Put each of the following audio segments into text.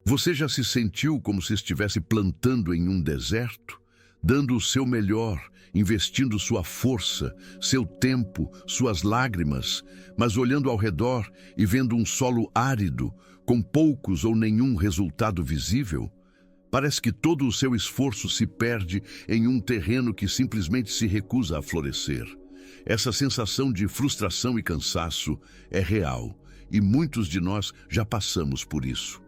Você já se sentiu como se estivesse plantando em um deserto, dando o seu melhor, investindo sua força, seu tempo, suas lágrimas, mas olhando ao redor e vendo um solo árido, com poucos ou nenhum resultado visível? Parece que todo o seu esforço se perde em um terreno que simplesmente se recusa a florescer. Essa sensação de frustração e cansaço é real, e muitos de nós já passamos por isso.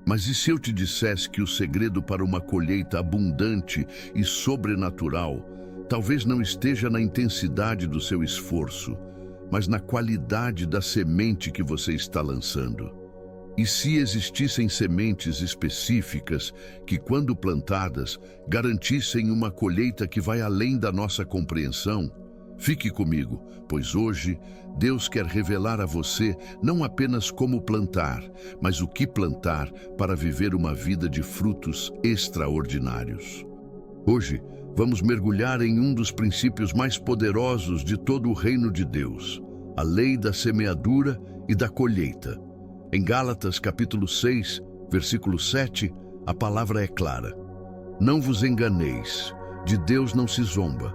Mas e se eu te dissesse que o segredo para uma colheita abundante e sobrenatural talvez não esteja na intensidade do seu esforço, mas na qualidade da semente que você está lançando? E se existissem sementes específicas que, quando plantadas, garantissem uma colheita que vai além da nossa compreensão? Fique comigo, pois hoje Deus quer revelar a você não apenas como plantar, mas o que plantar para viver uma vida de frutos extraordinários. Hoje, vamos mergulhar em um dos princípios mais poderosos de todo o reino de Deus, a lei da semeadura e da colheita. Em Gálatas capítulo 6, versículo 7, a palavra é clara: não vos enganeis, de Deus não se zomba,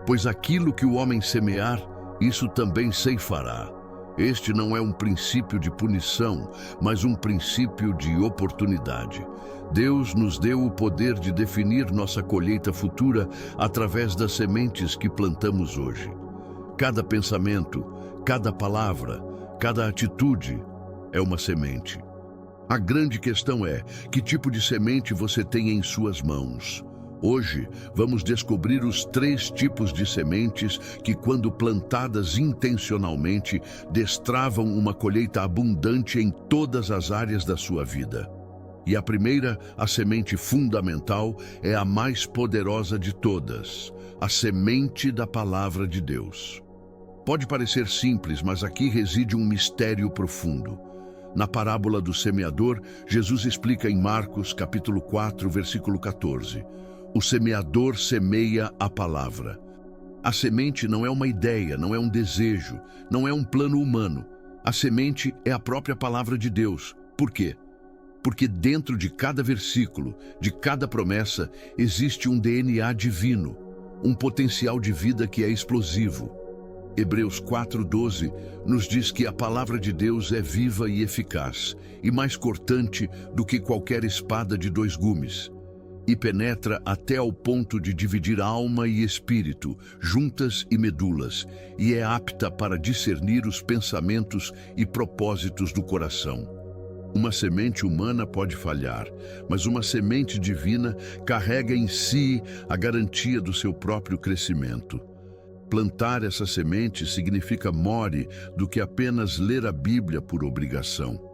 pois aquilo que o homem semear, isso também ceifará. Este não é um princípio de punição, mas um princípio de oportunidade. Deus nos deu o poder de definir nossa colheita futura através das sementes que plantamos hoje. Cada pensamento, cada palavra, cada atitude é uma semente. A grande questão é: que tipo de semente você tem em suas mãos? Hoje, vamos descobrir os 3 tipos de sementes que, quando plantadas intencionalmente, destravam uma colheita abundante em todas as áreas da sua vida. E a primeira, a semente fundamental, é a mais poderosa de todas, a semente da Palavra de Deus. Pode parecer simples, mas aqui reside um mistério profundo. Na parábola do semeador, Jesus explica em Marcos capítulo 4, versículo 14. O semeador semeia a palavra. A semente não é uma ideia, não é um desejo, não é um plano humano. A semente é a própria palavra de Deus. Por quê? Porque dentro de cada versículo, de cada promessa, existe um DNA divino, um potencial de vida que é explosivo. Hebreus 4:12 nos diz que a palavra de Deus é viva e eficaz, e mais cortante do que qualquer espada de 2 gumes, e penetra até ao ponto de dividir alma e espírito, juntas e medulas, e é apta para discernir os pensamentos e propósitos do coração. Uma semente humana pode falhar, mas uma semente divina carrega em si a garantia do seu próprio crescimento. Plantar essa semente significa more do que apenas ler a Bíblia por obrigação.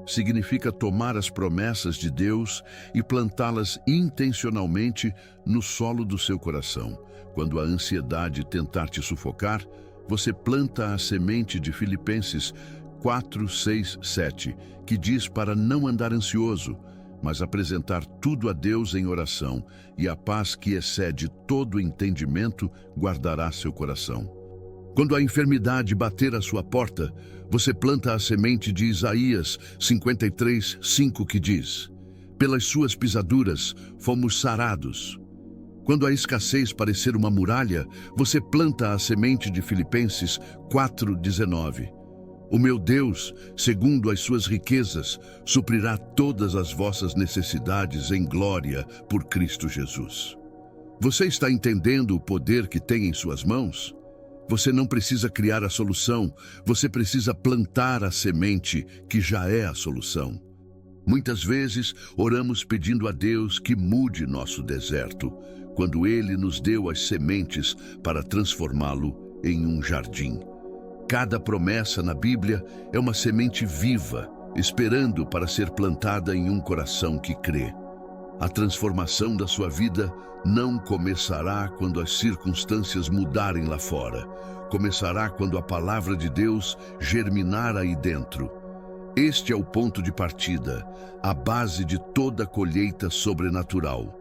Significa tomar as promessas de Deus e plantá-las intencionalmente no solo do seu coração. Quando a ansiedade tentar te sufocar, você planta a semente de Filipenses 4, 6, 7, que diz para não andar ansioso, mas apresentar tudo a Deus em oração, e a paz que excede todo entendimento guardará seu coração. Quando a enfermidade bater à sua porta, você planta a semente de Isaías 53, 5, que diz: pelas suas pisaduras fomos sarados. Quando a escassez parecer uma muralha, você planta a semente de Filipenses 4, 19. O meu Deus, segundo as suas riquezas, suprirá todas as vossas necessidades em glória por Cristo Jesus. Você está entendendo o poder que tem em suas mãos? Você não precisa criar a solução, você precisa plantar a semente que já é a solução. Muitas vezes oramos pedindo a Deus que mude nosso deserto, quando Ele nos deu as sementes para transformá-lo em um jardim. Cada promessa na Bíblia é uma semente viva, esperando para ser plantada em um coração que crê. A transformação da sua vida não começará quando as circunstâncias mudarem lá fora. Começará quando a palavra de Deus germinar aí dentro. Este é o ponto de partida, a base de toda colheita sobrenatural.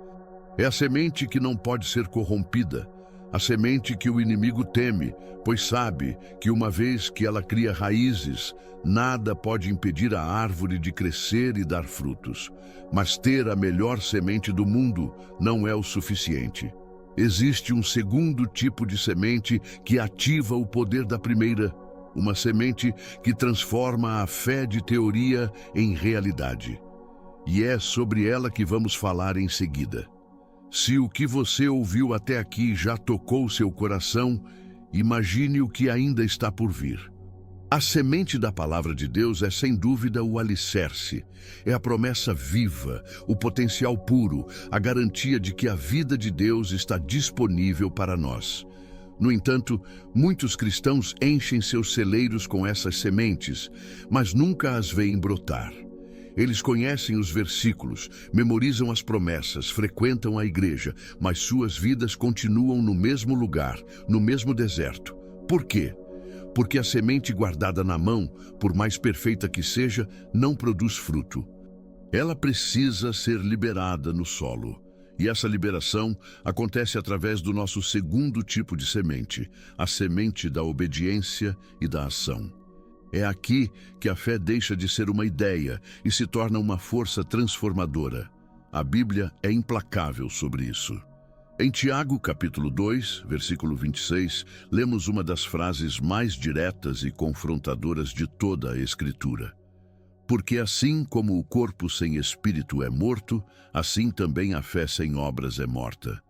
É a semente que não pode ser corrompida, A semente que o inimigo teme, pois sabe que uma vez que ela cria raízes, nada pode impedir a árvore de crescer e dar frutos. Mas ter a melhor semente do mundo não é o suficiente. Existe um segundo tipo de semente que ativa o poder da primeira, uma semente que transforma a fé de teoria em realidade. E é sobre ela que vamos falar em seguida. Se o que você ouviu até aqui já tocou seu coração, imagine o que ainda está por vir. A semente da palavra de Deus é sem dúvida o alicerce, é a promessa viva, o potencial puro, a garantia de que a vida de Deus está disponível para nós. No entanto, muitos cristãos enchem seus celeiros com essas sementes, mas nunca as veem brotar. Eles conhecem os versículos, memorizam as promessas, frequentam a igreja, mas suas vidas continuam no mesmo lugar, no mesmo deserto. Por quê? Porque a semente guardada na mão, por mais perfeita que seja, não produz fruto. Ela precisa ser liberada no solo. E essa liberação acontece através do nosso segundo tipo de semente, a semente da obediência e da ação. É aqui que a fé deixa de ser uma ideia e se torna uma força transformadora. A Bíblia é implacável sobre isso. Em Tiago, capítulo 2, versículo 26, lemos uma das frases mais diretas e confrontadoras de toda a Escritura. Porque assim como o corpo sem espírito é morto, assim também a fé sem obras é morta.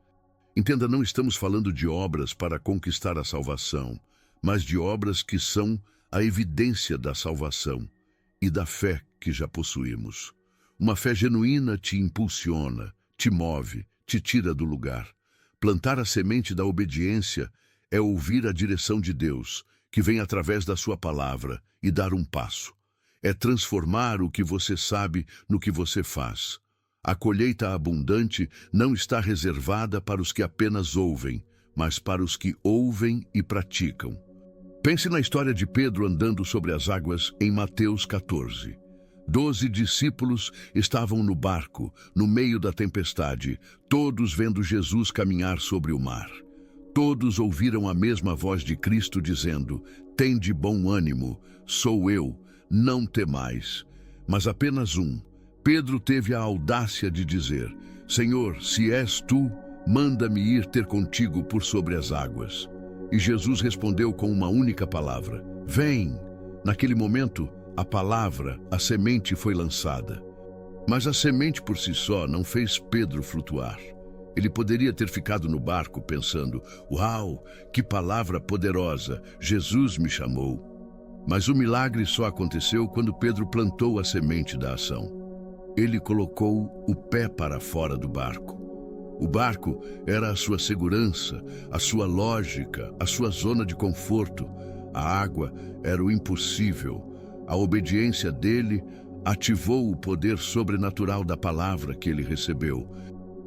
Entenda, não estamos falando de obras para conquistar a salvação, mas de obras que são a evidência da salvação e da fé que já possuímos. Uma fé genuína te impulsiona, te move, te tira do lugar. Plantar a semente da obediência é ouvir a direção de Deus, que vem através da sua palavra, e dar um passo. É transformar o que você sabe no que você faz. A colheita abundante não está reservada para os que apenas ouvem, mas para os que ouvem e praticam. Pense na história de Pedro andando sobre as águas em Mateus 14. 12 discípulos estavam no barco, no meio da tempestade, todos vendo Jesus caminhar sobre o mar. Todos ouviram a mesma voz de Cristo dizendo: "Tende bom ânimo, sou eu, não temais." Mas apenas um, Pedro, teve a audácia de dizer: "Senhor, se és tu, manda-me ir ter contigo por sobre as águas." E Jesus respondeu com uma única palavra: "Vem." Naquele momento, a palavra, a semente foi lançada. Mas a semente por si só não fez Pedro flutuar. Ele poderia ter ficado no barco pensando: "Uau, que palavra poderosa, Jesus me chamou." Mas o milagre só aconteceu quando Pedro plantou a semente da ação. Ele colocou o pé para fora do barco. O barco era a sua segurança, a sua lógica, a sua zona de conforto. A água era o impossível. A obediência dele ativou o poder sobrenatural da palavra que ele recebeu.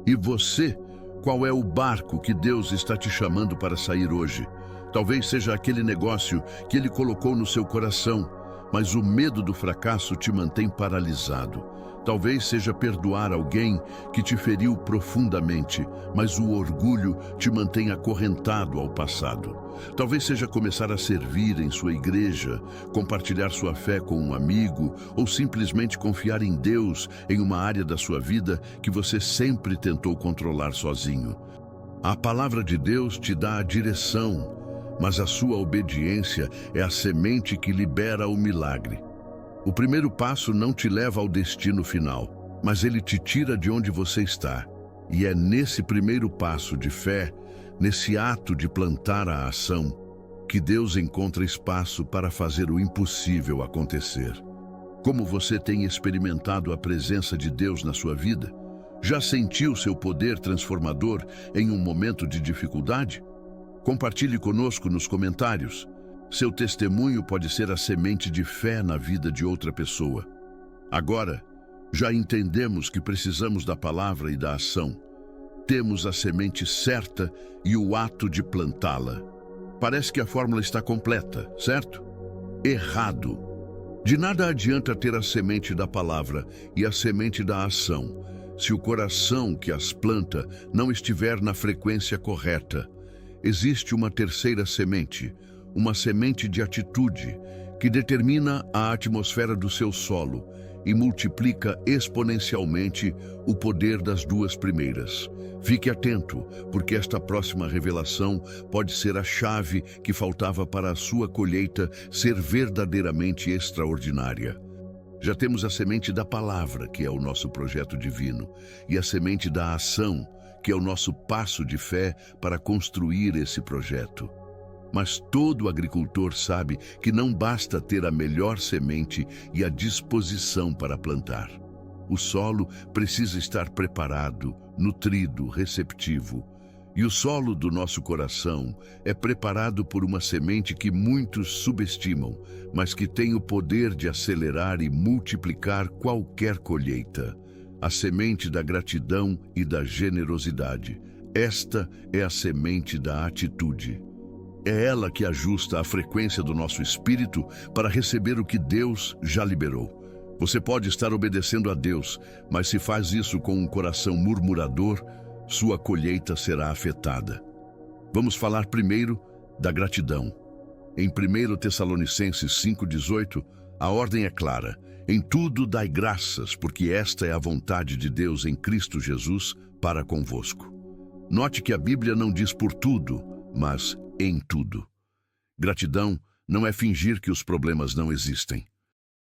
E você, qual é o barco que Deus está te chamando para sair hoje? Talvez seja aquele negócio que ele colocou no seu coração, mas o medo do fracasso te mantém paralisado. Talvez seja perdoar alguém que te feriu profundamente, mas o orgulho te mantém acorrentado ao passado. Talvez seja começar a servir em sua igreja, compartilhar sua fé com um amigo ou simplesmente confiar em Deus em uma área da sua vida que você sempre tentou controlar sozinho. A palavra de Deus te dá a direção, mas a sua obediência é a semente que libera o milagre. O primeiro passo não te leva ao destino final, mas ele te tira de onde você está. E é nesse primeiro passo de fé, nesse ato de plantar a ação, que Deus encontra espaço para fazer o impossível acontecer. Como você tem experimentado a presença de Deus na sua vida? Já sentiu seu poder transformador em um momento de dificuldade? Compartilhe conosco nos comentários. Seu testemunho pode ser a semente de fé na vida de outra pessoa. Agora, já entendemos que precisamos da palavra e da ação. Temos a semente certa e o ato de plantá-la. Parece que a fórmula está completa, certo? Errado. De nada adianta ter a semente da palavra e a semente da ação, se o coração que as planta não estiver na frequência correta. existe uma terceira semente, uma semente de atitude, que determina a atmosfera do seu solo e multiplica exponencialmente o poder das duas primeiras. Fique atento, porque esta próxima revelação pode ser a chave que faltava para a sua colheita ser verdadeiramente extraordinária. Já temos a semente da palavra, que é o nosso projeto divino, e a semente da ação, que é o nosso passo de fé para construir esse projeto. Mas todo agricultor sabe que não basta ter a melhor semente e a disposição para plantar. O solo precisa estar preparado, nutrido, receptivo. E o solo do nosso coração é preparado por uma semente que muitos subestimam, mas que tem o poder de acelerar e multiplicar qualquer colheita. A semente da gratidão e da generosidade. Esta é a semente da atitude. É ela que ajusta a frequência do nosso espírito para receber o que Deus já liberou. Você pode estar obedecendo a Deus, mas se faz isso com um coração murmurador, sua colheita será afetada. Vamos falar primeiro da gratidão. Em 1 Tessalonicenses 5,18, a ordem é clara: em tudo dai graças, porque esta é a vontade de Deus em Cristo Jesus para convosco. Note que a Bíblia não diz por tudo, mas em tudo. Gratidão não é fingir que os problemas não existem.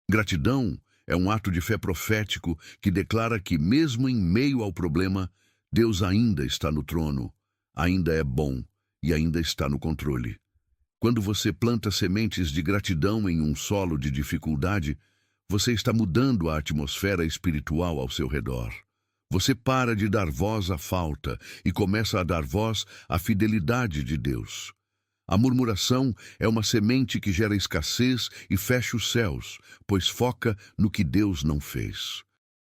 Gratidão é um ato de fé profético que declara que, mesmo em meio ao problema, Deus ainda está no trono, ainda é bom e ainda está no controle. Quando você planta sementes de gratidão em um solo de dificuldade, você está mudando a atmosfera espiritual ao seu redor. Você para de dar voz à falta e começa a dar voz à fidelidade de Deus. A murmuração é uma semente que gera escassez e fecha os céus, pois foca no que Deus não fez.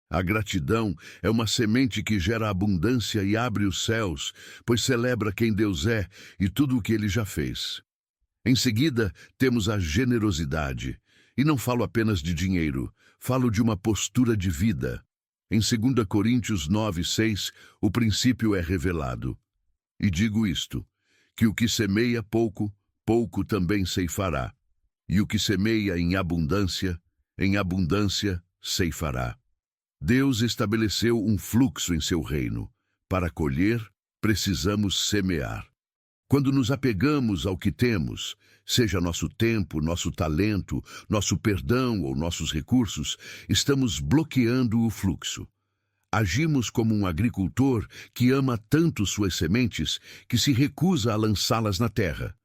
A gratidão é uma semente que gera abundância e abre os céus, pois celebra quem Deus é e tudo o que Ele já fez. Em seguida, temos a generosidade. E não falo apenas de dinheiro, falo de uma postura de vida. Em 2 Coríntios 9:6, o princípio é revelado. E digo isto, que o que semeia pouco, pouco também ceifará. E o que semeia em abundância ceifará. Deus estabeleceu um fluxo em seu reino. Para colher, precisamos semear. Quando nos apegamos ao que temos, seja nosso tempo, nosso talento, nosso perdão ou nossos recursos, estamos bloqueando o fluxo. Agimos como um agricultor que ama tanto suas sementes que se recusa a lançá-las na terra.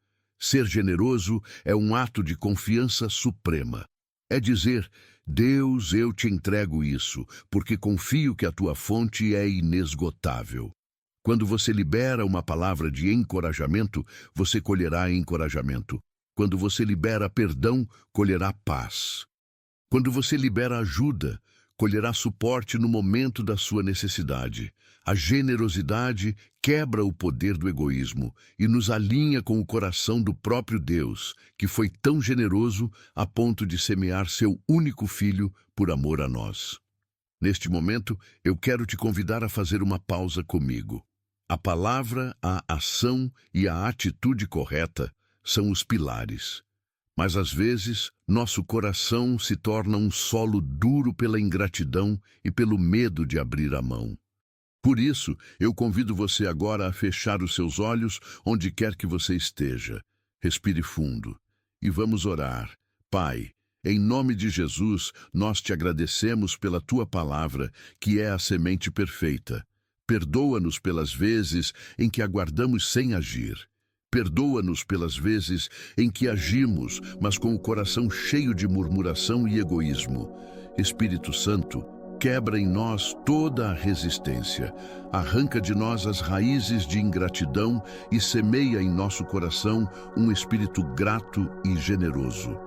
Ser generoso é um ato de confiança suprema. É dizer: Deus, eu te entrego isso, porque confio que a tua fonte é inesgotável. Quando você libera uma palavra de encorajamento, você colherá encorajamento. Quando você libera perdão, colherá paz. Quando você libera ajuda, colherá suporte no momento da sua necessidade. A generosidade quebra o poder do egoísmo e nos alinha com o coração do próprio Deus, que foi tão generoso a ponto de semear seu único filho por amor a nós. Neste momento, eu quero te convidar a fazer uma pausa comigo. A palavra, a ação e a atitude correta são os pilares. Mas às vezes, nosso coração se torna um solo duro pela ingratidão e pelo medo de abrir a mão. Por isso, eu convido você agora a fechar os seus olhos onde quer que você esteja. Respire fundo e vamos orar. Pai, em nome de Jesus, nós te agradecemos pela tua palavra, que é a semente perfeita. Perdoa-nos pelas vezes em que aguardamos sem agir. Perdoa-nos pelas vezes em que agimos, mas com o coração cheio de murmuração e egoísmo. Espírito Santo, quebra em nós toda a resistência. Arranca de nós as raízes de ingratidão e semeia em nosso coração um espírito grato e generoso.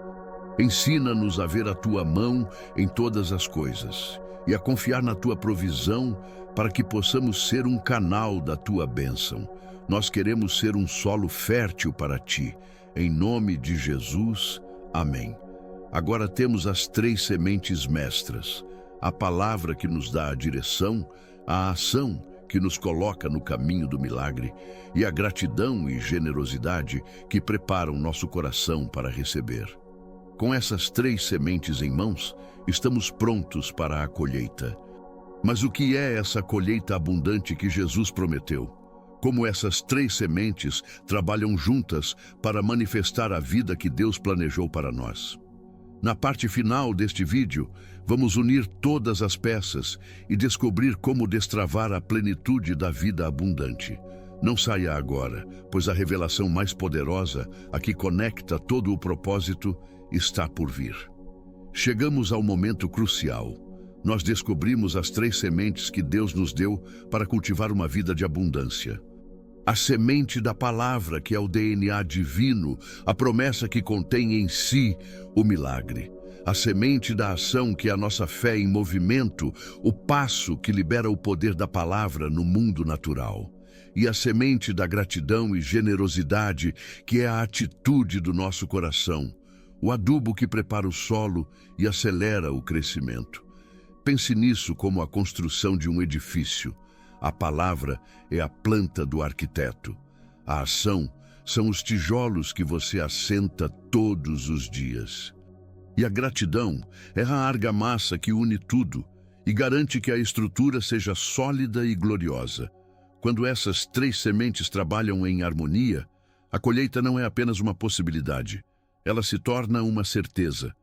Ensina-nos a ver a tua mão em todas as coisas e a confiar na tua provisão para que possamos ser um canal da tua bênção. Nós queremos ser um solo fértil para ti. Em nome de Jesus, amém. Agora temos as 3 sementes mestras. A palavra que nos dá a direção, a ação que nos coloca no caminho do milagre, e a gratidão e generosidade que preparam nosso coração para receber. Com essas 3 sementes em mãos, estamos prontos para a colheita. Mas o que é essa colheita abundante que Jesus prometeu? Como essas 3 sementes trabalham juntas para manifestar a vida que Deus planejou para nós? Na parte final deste vídeo, vamos unir todas as peças e descobrir como destravar a plenitude da vida abundante. Não saia agora, pois a revelação mais poderosa, a que conecta todo o propósito, está por vir. Chegamos ao momento crucial. Nós descobrimos as 3 sementes que Deus nos deu para cultivar uma vida de abundância. A semente da palavra, que é o DNA divino, a promessa que contém em si o milagre. A semente da ação, que é a nossa fé em movimento, o passo que libera o poder da palavra no mundo natural. E a semente da gratidão e generosidade, que é a atitude do nosso coração, o adubo que prepara o solo e acelera o crescimento. Pense nisso como a construção de um edifício. A palavra é a planta do arquiteto. A ação são os tijolos que você assenta todos os dias. E a gratidão é a argamassa que une tudo e garante que a estrutura seja sólida e gloriosa. Quando essas 3 sementes trabalham em harmonia, a colheita não é apenas uma possibilidade, ela se torna uma certeza.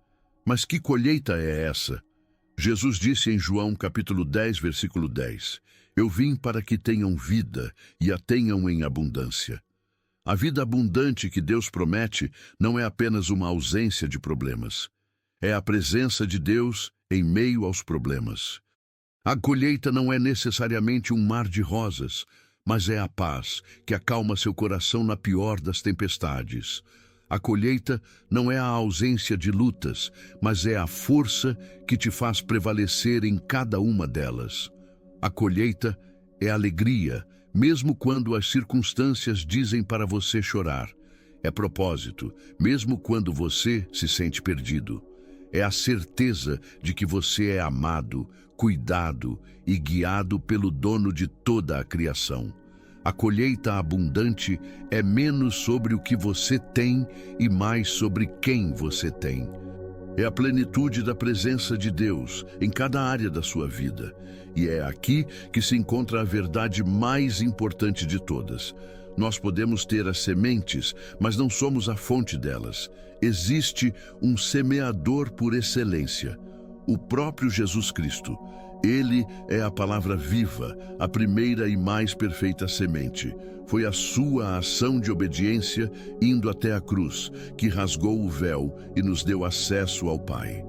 Mas que colheita é essa? Jesus disse em João capítulo 10, versículo 10, "Eu vim para que tenham vida e a tenham em abundância." A vida abundante que Deus promete não é apenas uma ausência de problemas. É a presença de Deus em meio aos problemas. A colheita não é necessariamente um mar de rosas, mas é a paz que acalma seu coração na pior das tempestades. A colheita não é a ausência de lutas, mas é a força que te faz prevalecer em cada uma delas. A colheita é alegria, mesmo quando as circunstâncias dizem para você chorar. É propósito, mesmo quando você se sente perdido. É a certeza de que você é amado, cuidado e guiado pelo dono de toda a criação. A colheita abundante é menos sobre o que você tem e mais sobre quem você tem. É a plenitude da presença de Deus em cada área da sua vida. E é aqui que se encontra a verdade mais importante de todas. Nós podemos ter as sementes, mas não somos a fonte delas. Existe um semeador por excelência, o próprio Jesus Cristo. Ele é a palavra viva, a primeira e mais perfeita semente. Foi a sua ação de obediência, indo até a cruz, que rasgou o véu e nos deu acesso ao Pai.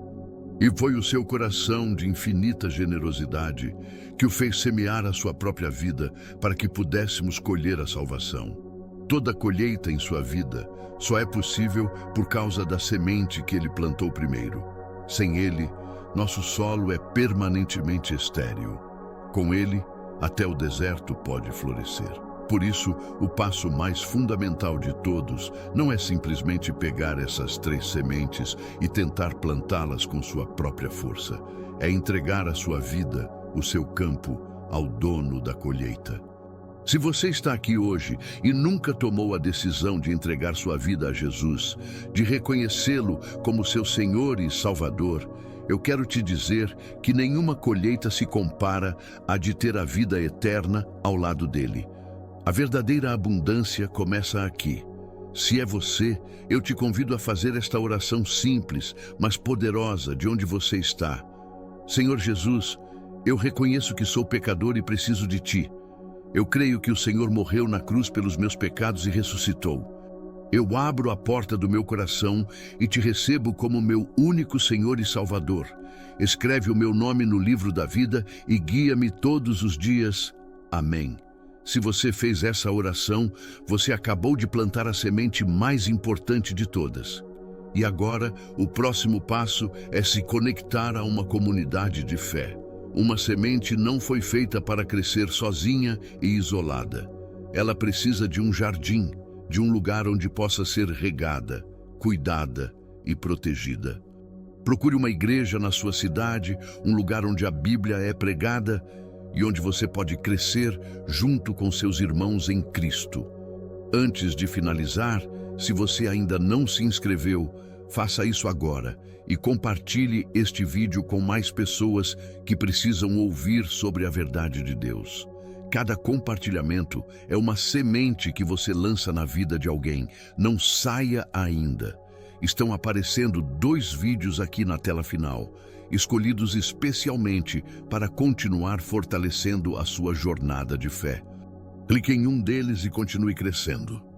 E foi o seu coração de infinita generosidade que o fez semear a sua própria vida para que pudéssemos colher a salvação. Toda colheita em sua vida só é possível por causa da semente que ele plantou primeiro. Sem ele, nosso solo é permanentemente estéril. Com ele, até o deserto pode florescer. Por isso, o passo mais fundamental de todos não é simplesmente pegar essas 3 sementes e tentar plantá-las com sua própria força. É entregar a sua vida, o seu campo, ao dono da colheita. Se você está aqui hoje e nunca tomou a decisão de entregar sua vida a Jesus, de reconhecê-lo como seu Senhor e Salvador, eu quero te dizer que nenhuma colheita se compara à de ter a vida eterna ao lado dele. A verdadeira abundância começa aqui. Se é você, eu te convido a fazer esta oração simples, mas poderosa de onde você está. Senhor Jesus, eu reconheço que sou pecador e preciso de Ti. Eu creio que o Senhor morreu na cruz pelos meus pecados e ressuscitou. Eu abro a porta do meu coração e Te recebo como meu único Senhor e Salvador. Escreve o meu nome no livro da vida e guia-me todos os dias. Amém. Se você fez essa oração, você acabou de plantar a semente mais importante de todas. E agora, o próximo passo é se conectar a uma comunidade de fé. Uma semente não foi feita para crescer sozinha e isolada. Ela precisa de um jardim, de um lugar onde possa ser regada, cuidada e protegida. Procure uma igreja na sua cidade, um lugar onde a Bíblia é pregada e onde você pode crescer junto com seus irmãos em Cristo. Antes de finalizar, se você ainda não se inscreveu, faça isso agora e compartilhe este vídeo com mais pessoas que precisam ouvir sobre a verdade de Deus. Cada compartilhamento é uma semente que você lança na vida de alguém. Não saia ainda. Estão aparecendo 2 vídeos aqui na tela final, escolhidos especialmente para continuar fortalecendo a sua jornada de fé. Clique em um deles e continue crescendo.